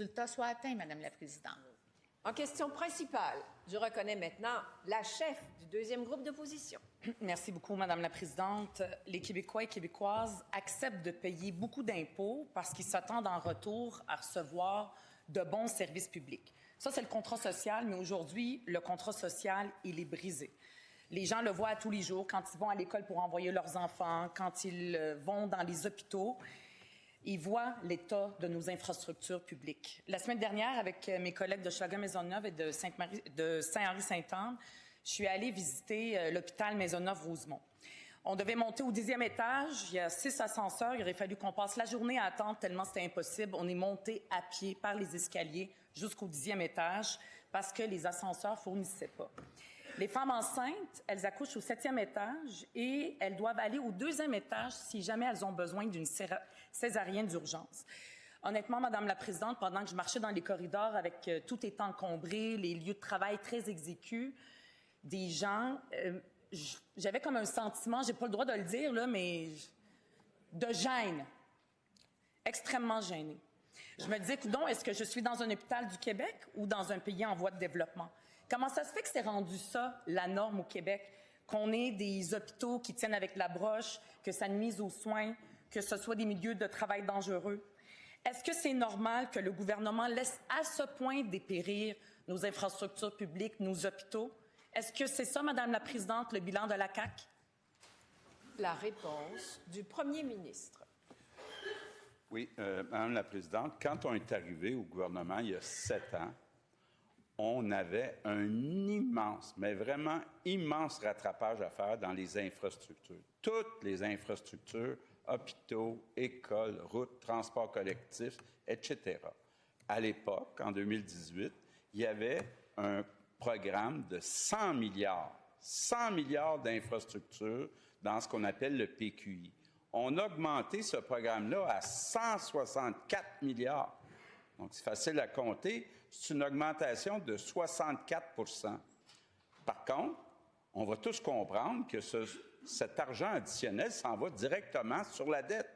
Le résultat soit atteint, Madame la Présidente. En question principale, je reconnais maintenant la chef du deuxième groupe d'opposition. Merci beaucoup, Madame la Présidente. Les Québécois et Québécoises acceptent de payer beaucoup d'impôts parce qu'ils s'attendent en retour à recevoir de bons services publics. Ça, c'est le contrat social, mais aujourd'hui, le contrat social, il est brisé. Les gens le voient tous les jours quand ils vont à l'école pour envoyer leurs enfants, quand ils vont dans les hôpitaux. Ils voient l'état de nos infrastructures publiques. La semaine dernière, avec mes collègues de Schlager-Maisonneuve et de Saint-Henri-Sainte-Anne, je suis allée visiter l'hôpital Maisonneuve-Rosemont. On devait monter au 10e étage. Il y a 6 ascenseurs. Il aurait fallu qu'on passe la journée à attendre tellement c'était impossible. On est monté à pied par les escaliers jusqu'au 10e étage parce que les ascenseurs ne fournissaient pas. Les femmes enceintes, elles accouchent au 7e étage et elles doivent aller au 2e étage si jamais elles ont besoin d'une césarienne d'urgence. Honnêtement, Madame la Présidente, pendant que je marchais dans les corridors avec tout étant encombré, les lieux de travail très exigus, des gens, j'avais comme un sentiment, j'ai pas le droit de le dire, là, mais de gêne, extrêmement gênée. Je me disais, coudonc, est-ce que je suis dans un hôpital du Québec ou dans un pays en voie de développement? Comment ça se fait que c'est rendu ça, la norme au Québec, qu'on ait des hôpitaux qui tiennent avec la broche, que ça nuise aux soins, que ce soit des milieux de travail dangereux? Est-ce que c'est normal que le gouvernement laisse à ce point dépérir nos infrastructures publiques, nos hôpitaux? Est-ce que c'est ça, Madame la Présidente, le bilan de la CAQ? La réponse du premier ministre. Oui, Madame la Présidente, quand on est arrivé au gouvernement il y a 7 ans, on avait un immense, mais vraiment immense rattrapage à faire dans les infrastructures. Toutes les infrastructures, hôpitaux, écoles, routes, transports collectifs, etc. À l'époque, en 2018, il y avait un programme de 100 milliards d'infrastructures dans ce qu'on appelle le PQI. On a augmenté ce programme-là à 164 milliards. Donc, c'est facile à compter. C'est une augmentation de 64 %. Par contre, on va tous comprendre que cet argent additionnel s'en va directement sur la dette.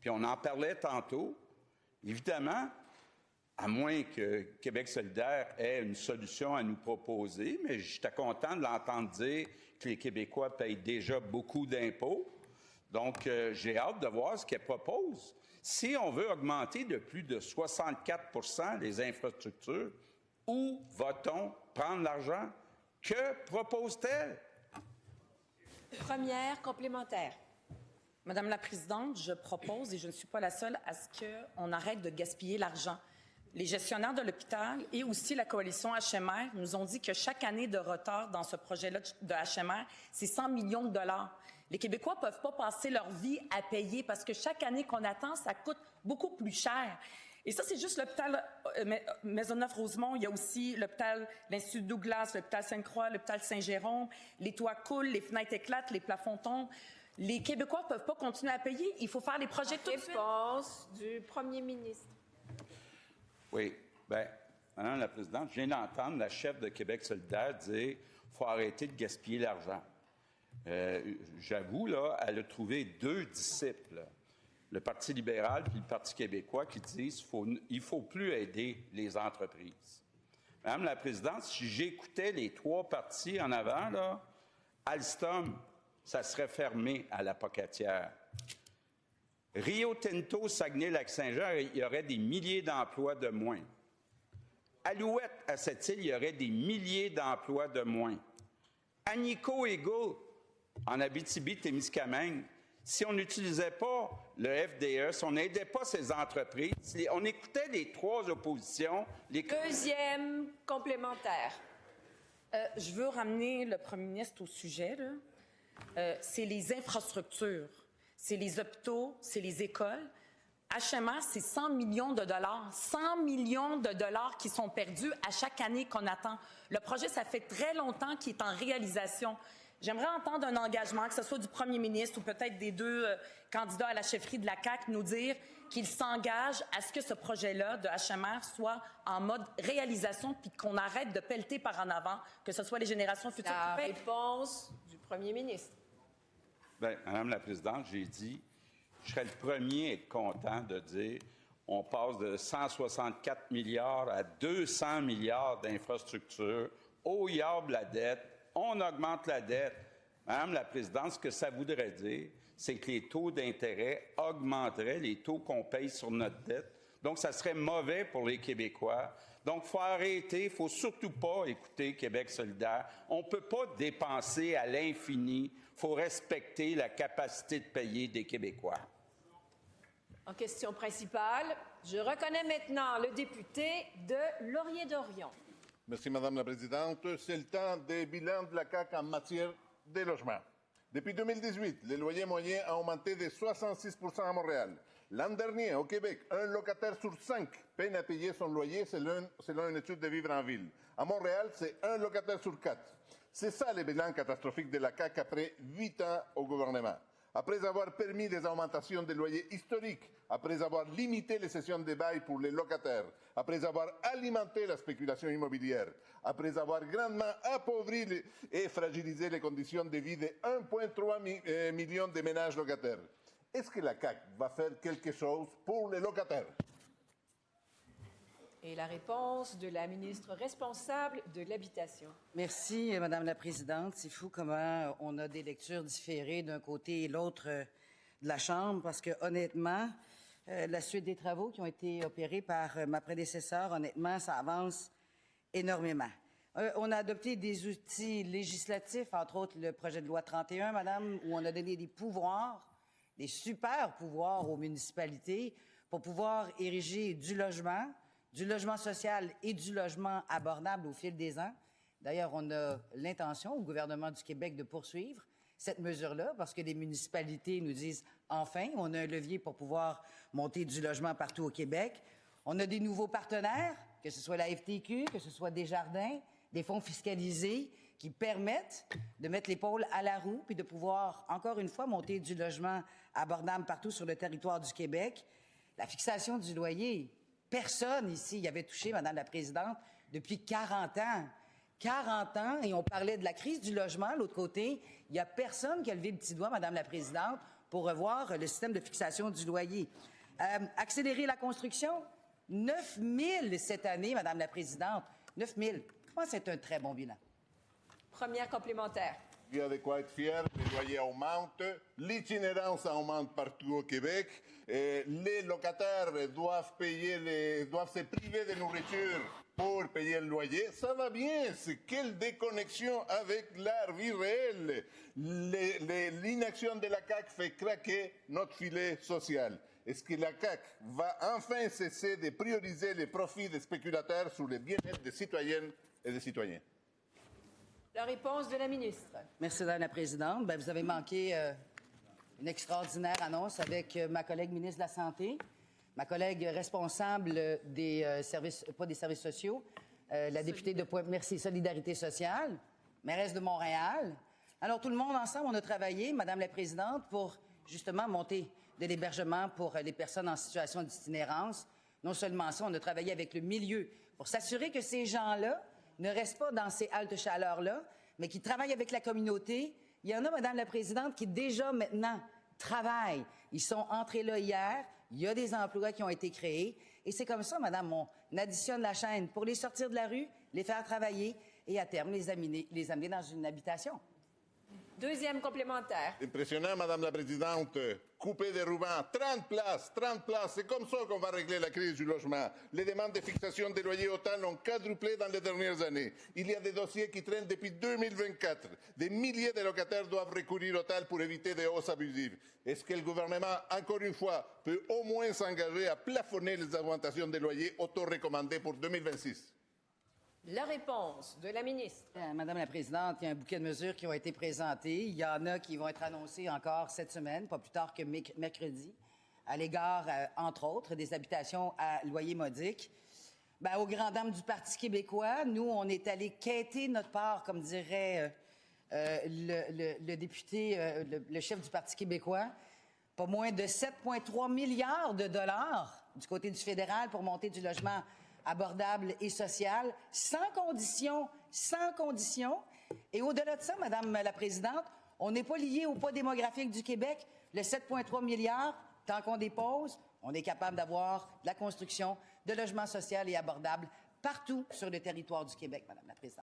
Puis on en parlait tantôt. Évidemment, à moins que Québec solidaire ait une solution à nous proposer, mais j'étais content de l'entendre dire que les Québécois payent déjà beaucoup d'impôts. Donc, j'ai hâte de voir ce qu'elle propose. Si on veut augmenter de plus de 64 % les infrastructures, où va-t-on prendre l'argent? Que propose-t-elle? Première complémentaire. Madame la Présidente, je propose, et je ne suis pas la seule, à ce qu'on arrête de gaspiller l'argent. Les gestionnaires de l'hôpital et aussi la coalition HMR nous ont dit que chaque année de retard dans ce projet-là de HMR, c'est 100 millions de dollars. Les Québécois peuvent pas passer leur vie à payer parce que chaque année qu'on attend, ça coûte beaucoup plus cher. Et ça, c'est juste l'hôpital Maisonneuve-Rosemont. Il y a aussi l'hôpital l'Institut Douglas, l'hôpital Sainte-Croix, l'hôpital Saint-Jérôme. Les toits coulent, les fenêtres éclatent, les plafonds tombent. Les Québécois peuvent pas continuer à payer. Il faut faire les projets tout de suite. Réponse du premier ministre. Oui. Bien, Madame la Présidente, je viens d'entendre la chef de Québec solidaire dire qu'il faut arrêter de gaspiller l'argent. J'avoue, là, elle a trouvé 2 disciples, le Parti libéral puis le Parti québécois, qui disent qu'il ne faut plus aider les entreprises. Madame la Présidente, si j'écoutais les 3 partis en avant, là, Alstom, ça serait fermé à la Pocatière. Rio Tinto, Saguenay-Lac-Saint-Jean, il y aurait des milliers d'emplois de moins. Alouette, à cette île, il y aurait des milliers d'emplois de moins. Agnico Eagle, en Abitibi-Témiscamingue, si on n'utilisait pas le FDE, si on n'aidait pas ces entreprises, si on écoutait les 3 oppositions... Deuxième complémentaire. Je veux ramener le premier ministre au sujet, là. C'est les infrastructures. C'est les hôpitaux, c'est les écoles. HMR, c'est 100 millions de dollars. 100 millions de dollars qui sont perdus à chaque année qu'on attend. Le projet, ça fait très longtemps qu'il est en réalisation. J'aimerais entendre un engagement, que ce soit du premier ministre ou peut-être des 2 candidats à la chefferie de la CAQ, nous dire qu'ils s'engagent à ce que ce projet-là de HMR soit en mode réalisation puis qu'on arrête de pelleter par en avant, que ce soit les générations futures La qui payent. réponse du premier ministre. Bien, Madame la Présidente, j'ai dit, je serais le premier à être content de dire On passe de 164 milliards à 200 milliards d'infrastructures. Au yard la dette, on augmente la dette. Madame la Présidente, ce que ça voudrait dire, c'est que les taux d'intérêt augmenteraient, les taux qu'on paye sur notre dette. Donc, ça serait mauvais pour les Québécois. Donc, il faut arrêter, il ne faut surtout pas écouter Québec solidaire. On ne peut pas dépenser à l'infini. Il faut respecter la capacité de payer des Québécois. En question principale, je reconnais maintenant le député de Laurier-Dorion. Merci, Madame la Présidente. C'est le temps des bilans de la CAQ en matière de logement. Depuis 2018, le loyer moyen a augmenté de 66 % à Montréal. L'an dernier, au Québec, un locataire sur 5 peine à payer son loyer selon une étude de Vivre en Ville. À Montréal, c'est un locataire sur 4. C'est ça le bilan catastrophique de la CAQ après 8 ans au gouvernement. Après avoir permis des augmentations de loyers historiques, après avoir limité les cessions de bail pour les locataires, après avoir alimenté la spéculation immobilière, après avoir grandement appauvri et fragilisé les conditions de vie de 1,3 million de ménages locataires, est-ce que la CAQ va faire quelque chose pour les locataires? Et la réponse de la ministre responsable de l'Habitation. Merci, Madame la Présidente. C'est fou comment on a des lectures différées d'un côté et l'autre de la Chambre, parce que honnêtement, la suite des travaux qui ont été opérés par ma prédécesseure, honnêtement, ça avance énormément. On a adopté des outils législatifs, entre autres le projet de loi 31, Madame, où on a donné des pouvoirs, des super pouvoirs aux municipalités pour pouvoir ériger du logement social et du logement abordable au fil des ans. D'ailleurs, on a l'intention au gouvernement du Québec de poursuivre cette mesure-là parce que les municipalités nous disent « enfin, on a un levier pour pouvoir monter du logement partout au Québec ». On a des nouveaux partenaires, que ce soit la FTQ, que ce soit Desjardins, des fonds fiscalisés qui permettent de mettre l'épaule à la roue puis de pouvoir, encore une fois, monter du logement abordable partout sur le territoire du Québec. La fixation du loyer, personne ici y avait touché, Madame la Présidente, depuis 40 ans. 40 ans, et on parlait de la crise du logement, l'autre côté. Il n'y a personne qui a levé le petit doigt, Madame la Présidente, pour revoir le système de fixation du loyer. Accélérer la construction, 9 000 cette année, Madame la Présidente. 9 000. Je pense que c'est un très bon bilan. Première complémentaire. Il y a de quoi être fier, les loyers augmentent, l'itinérance augmente partout au Québec, et les locataires doivent se priver de nourriture pour payer le loyer. Ça va bien, c'est quelle déconnexion avec la vie réelle. L'inaction de la CAQ fait craquer notre filet social. Est-ce que la CAQ va enfin cesser de prioriser les profits des spéculateurs sur le bien-être des citoyennes et des citoyens? La réponse de la ministre. Merci, Madame la Présidente. Bien, vous avez manqué une extraordinaire annonce avec ma collègue ministre de la Santé, ma collègue responsable des services, pas des services sociaux, la députée de Pointe-Merci Solidarité sociale, mairesse de Montréal. Alors, tout le monde ensemble, on a travaillé, Madame la Présidente, pour justement monter de l'hébergement pour les personnes en situation d'itinérance. Non seulement ça, on a travaillé avec le milieu pour s'assurer que ces gens-là ne restent pas dans ces haltes chaleurs-là, mais qui travaillent avec la communauté. Il y en a, Madame la Présidente, qui déjà maintenant travaillent. Ils sont entrés là hier. Il y a des emplois qui ont été créés. Et c'est comme ça, Madame, on additionne la chaîne pour les sortir de la rue, les faire travailler et à terme les amener dans une habitation. Deuxième complémentaire. Impressionnant, Madame la Présidente. Couper des rubans, 30 places, c'est comme ça qu'on va régler la crise du logement. Les demandes de fixation des loyers hôtels ont quadruplé dans les dernières années. Il y a des dossiers qui traînent depuis 2024. Des milliers de locataires doivent recourir au TAL pour éviter des hausses abusives. Est-ce que le gouvernement, encore une fois, peut au moins s'engager à plafonner les augmentations des loyers auto-recommandées pour 2026? La réponse de la ministre. Madame la Présidente, il y a un bouquet de mesures qui ont été présentées. Il y en a qui vont être annoncées encore cette semaine, pas plus tard que mercredi, à l'égard, entre autres, des habitations à loyer modique. Bien, aux grandes dames du Parti québécois, nous, on est allé quêter notre part, comme dirait le député, le chef du Parti québécois, pas moins de 7,3 milliards de dollars du côté du fédéral pour monter du logement abordable et social, sans condition. Et au-delà de ça, Madame la Présidente, on n'est pas lié au poids démographique du Québec. Le 7,3 milliards, tant qu'on dépose, On est capable d'avoir de la construction de logements sociaux et abordables partout sur le territoire du Québec, Madame la Présidente.